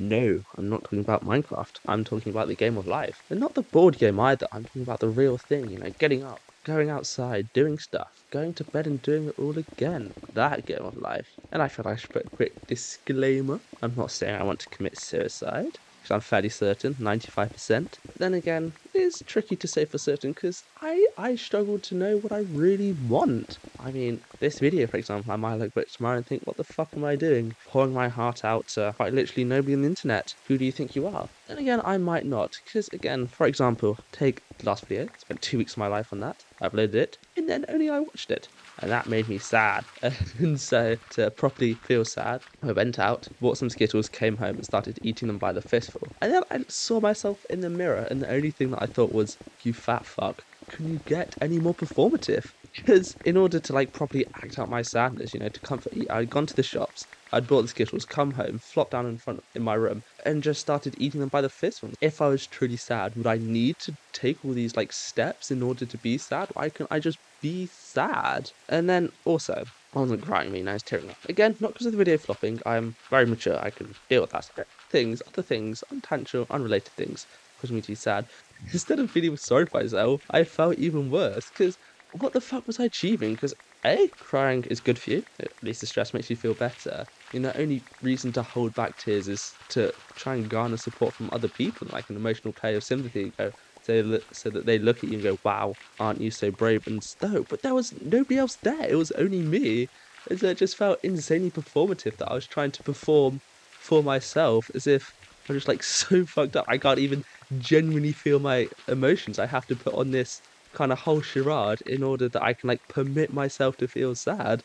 No, I'm not talking about Minecraft. I'm talking about the game of life. And not the board game either. I'm talking about the real thing, getting up, going outside, doing stuff, going to bed and doing it all again. That game of life. And I feel I should put a quick disclaimer. I'm not saying I want to commit suicide, because I'm fairly certain, 95%. Then again, it is tricky to say for certain because I struggle to know what I really want. I mean, this video, for example, I might look back tomorrow and think, what the fuck am I doing? Pouring my heart out to quite literally nobody on the internet. Who do you think you are? Then again, I might not, because again, for example, take the last video, spent 2 weeks of my life on that, I uploaded it, and then only I watched it. And that made me sad. And so, to properly feel sad, I went out, bought some Skittles, came home, and started eating them by the fistful. And then I saw myself in the mirror, and the only thing that I thought was, you fat fuck, can you get any more performative? Because in order to properly act out my sadness, to comfort eat, I'd gone to the shops, I'd bought the Skittles, come home, flopped down in my room, and just started eating them by the fistful. If I was truly sad, would I need to take all these steps in order to be sad? Why can't I just be sad? And then also, I wasn't crying, I was tearing up. Again, not because of the video flopping, I'm very mature, I can deal with that. Other things, untangential, unrelated things, causing me to be sad. Instead of feeling sorry for myself, I felt even worse, because what the fuck was I achieving? Because A, crying is good for you, at least the stress makes you feel better. The only reason to hold back tears is to try and garner support from other people, like an emotional play of sympathy, so that they look at you and go, wow, aren't you so brave and stoic? But there was nobody else there, it was only me. And so it just felt insanely performative that I was trying to perform for myself, as if I'm just so fucked up. I can't even genuinely feel my emotions. I have to put on this kind of whole charade in order that I can permit myself to feel sad.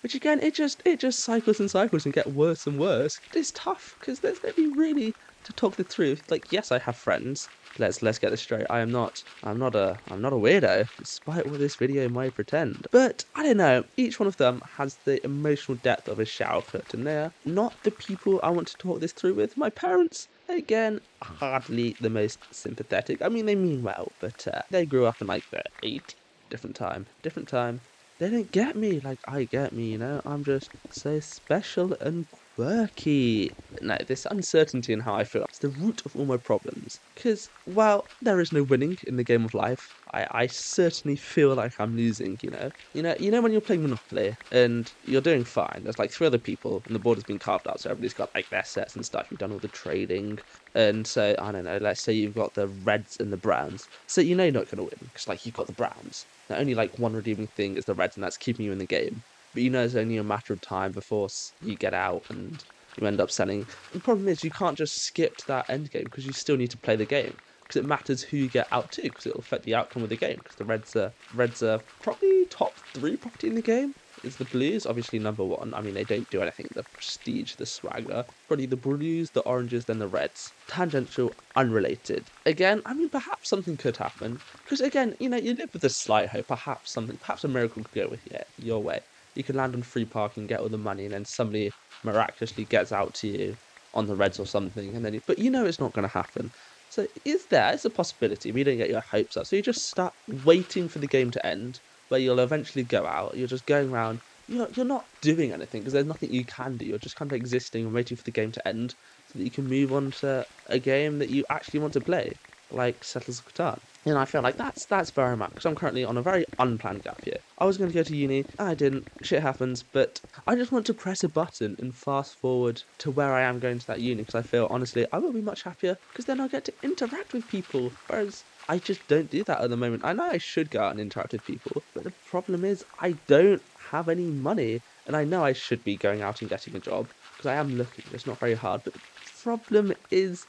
Which again, it just cycles and cycles and get worse and worse. It's tough because there's nobody really to talk the truth. Yes, I have friends. Let's get this straight. I'm not a weirdo, despite what this video might pretend. But I don't know. Each one of them has the emotional depth of a shower curtain. They're not the people I want to talk this through with. My parents, again, hardly the most sympathetic. I mean, they mean well, but they grew up in the 80s. Different time. They don't get me like I get me, I'm just so special and quirky. No, this uncertainty in how I feel is the root of all my problems. Because, while there is no winning in the game of life, I certainly feel like I'm losing. When you're playing Monopoly and you're doing fine, there's three other people and the board has been carved out, so everybody's got their sets and stuff, you've done all the trading. And so, I don't know, let's say you've got the Reds and the Browns. So you're not going to win, because you've got the Browns. Now, only one redeeming thing is the Reds, and that's keeping you in the game. But it's only a matter of time before you get out and you end up selling. The problem is you can't just skip to that end game because you still need to play the game. Because it matters who you get out to, because it'll affect the outcome of the game. Because the Reds are probably top 3 property in the game. Is the Blues obviously number 1? I mean, they don't do anything. The prestige, the swagger. Probably the Blues, the Oranges, then the Reds. Tangential, unrelated. Again, I mean, perhaps something could happen. Because again, you live with a slight hope. Perhaps a miracle could go with your way. You could land on free parking, get all the money, and then somebody miraculously gets out to you on the Reds or something. And then, but it's not going to happen. So it's a possibility, but you don't get your hopes up. So you just start waiting for the game to end, where you'll eventually go out. You're just going around. You're not doing anything because there's nothing you can do. You're just kind of existing and waiting for the game to end so that you can move on to a game that you actually want to play, like Settlers of Catan. And I feel like that's where I'm at, because I'm currently on a very unplanned gap year. I was going to go to uni, I didn't, shit happens, but I just want to press a button and fast forward to where I am going to that uni, because I feel, honestly, I will be much happier, because then I'll get to interact with people, whereas I just don't do that at the moment. I know I should go out and interact with people, but the problem is I don't have any money, and I know I should be going out and getting a job, because I am looking, it's not very hard, but the problem is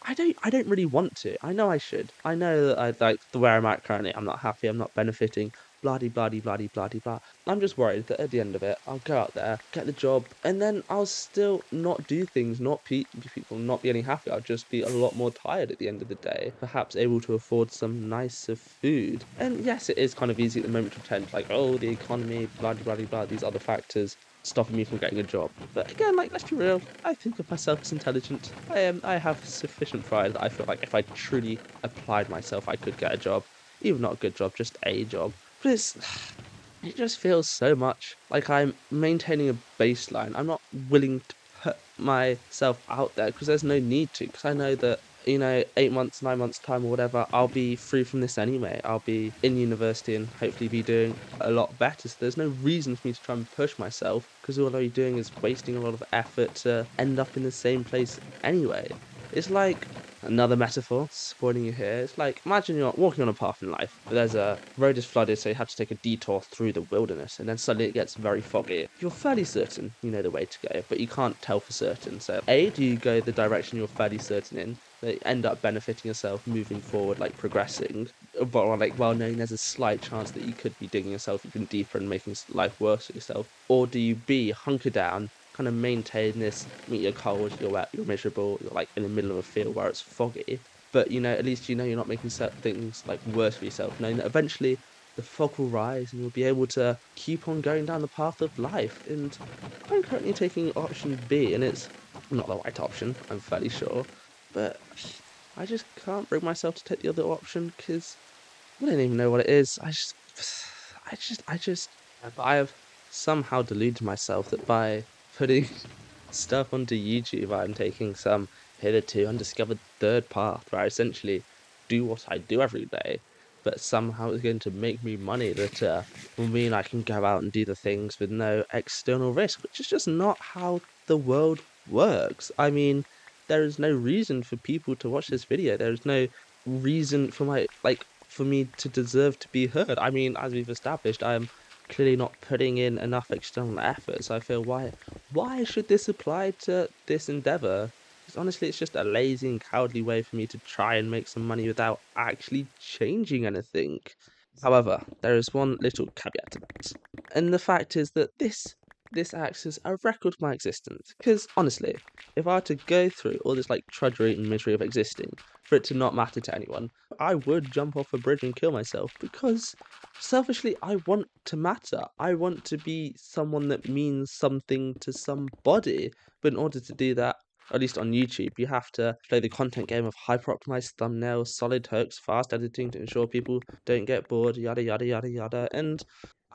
I don't really want to. I know I should. I know that I the where I'm at currently. I'm not happy. I'm not benefiting. Bloody bloody bloody bloody blah. I'm just worried that at the end of it, I'll go out there, get the job, and then I'll still not do things, not people, not be any happy. I'll just be a lot more tired at the end of the day. Perhaps able to afford some nicer food. And yes, it is kind of easy at the moment to pretend oh, the economy, bloody bloody blah. These other factors stopping me from getting a job. But again, let's be real, I think of myself as intelligent. I have sufficient pride that I feel like if I truly applied myself, I could get a job. Even not a good job, just a job. But it just feels so much like I'm maintaining a baseline. I'm not willing to put myself out there because there's no need to. Because I know that, 8 months, 9 months' time or whatever, I'll be free from this anyway. I'll be in university and hopefully be doing a lot better. So there's no reason for me to try and push myself because all I'll be doing is wasting a lot of effort to end up in the same place anyway. It's like another metaphor, spoiling you here. It's like imagine you're walking on a path in life. There's a road is flooded, so you have to take a detour through the wilderness, and then suddenly it gets very foggy. You're fairly certain you know the way to go, but you can't tell for certain. So, A, do you go the direction you're fairly certain in? That end up benefiting yourself moving forward, like progressing, but like well knowing there's a slight chance that you could be digging yourself even deeper and making life worse for yourself. Or do you B, hunker down, kind of maintain this, meet you're cold, you're wet, you're miserable, you're like in the middle of a field where it's foggy, but at least you're not making certain things like worse for yourself, knowing that eventually the fog will rise and you'll be able to keep on going down the path of life. And I'm currently taking option B, and it's not the right option, I'm fairly sure, but I just can't bring myself to take the other option because I don't even know what it is. I have somehow deluded myself that by putting stuff onto YouTube, I'm taking some hitherto undiscovered third path where I essentially do what I do every day, but somehow it's going to make me money that will mean I can go out and do the things with no external risk, which is just not how the world works. I mean, there is no reason for people to watch this video. There is no reason for for me to deserve to be heard. I mean, as we've established, I am clearly not putting in enough external effort. So I feel why should this apply to this endeavor? Because honestly, it's just a lazy and cowardly way for me to try and make some money without actually changing anything. However, there is one little caveat to that, and the fact is that this acts as a record of my existence. Because honestly, if I were to go through all this like trudgery and misery of existing for it to not matter to anyone, I would jump off a bridge and kill myself because selfishly I want to matter. I want to be someone that means something to somebody. But in order to do that, at least on YouTube, you have to play the content game of hyper optimized thumbnails, solid hooks, fast editing to ensure people don't get bored, yada yada yada yada. And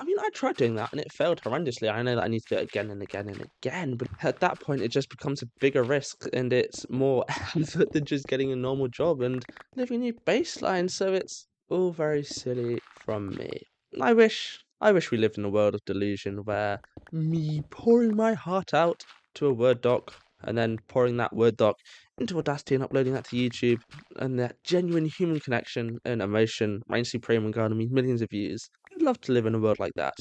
I mean, I tried doing that and it failed horrendously. I know that I need to do it again and again and again, but at that point, it just becomes a bigger risk and it's more effort than just getting a normal job and living a new baseline. So it's all very silly from me. I wish we lived in a world of delusion where me pouring my heart out to a Word doc and then pouring that Word doc into Audacity and uploading that to YouTube and that genuine human connection and emotion reign supreme and garner me millions of views. I'd love to live in a world like that.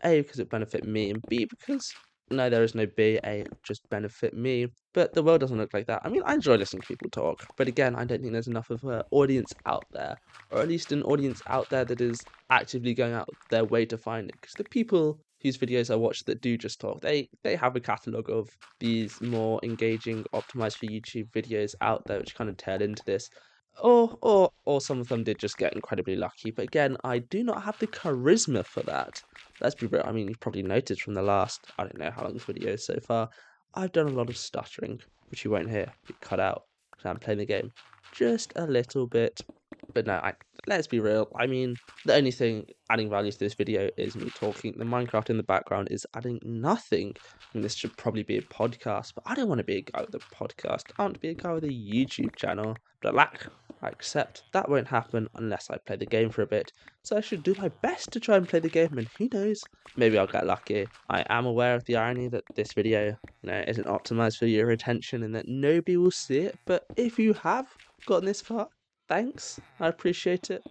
A, because it benefit me, and B, because no, there is no B, A, just benefit me. But the world doesn't look like that. I mean, I enjoy listening to people talk, but again, I don't think there's enough of an audience out there, or at least an audience out there that is actively going out their way to find it. Because the people whose videos I watch that do just talk, they have a catalogue of these more engaging, optimized for YouTube videos out there, which kind of tail into this. Or some of them did just get incredibly lucky. But again, I do not have the charisma for that. Let's be real. I mean, you've probably noticed from the last, I don't know how long this video is so far, I've done a lot of stuttering, which you won't hear. Be cut out because I'm playing the game just a little bit. But no, let's be real. I mean, the only thing adding value to this video is me talking. The Minecraft in the background is adding nothing. I mean, this should probably be a podcast, but I don't want to be a guy with a podcast. I want to be a guy with a YouTube channel. But I accept that won't happen unless I play the game for a bit. So I should do my best to try and play the game, and who knows, maybe I'll get lucky. I am aware of the irony that this video, isn't optimized for your attention and that nobody will see it. But if you have gotten this far, thanks. I appreciate it,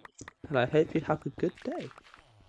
and I hope you have a good day.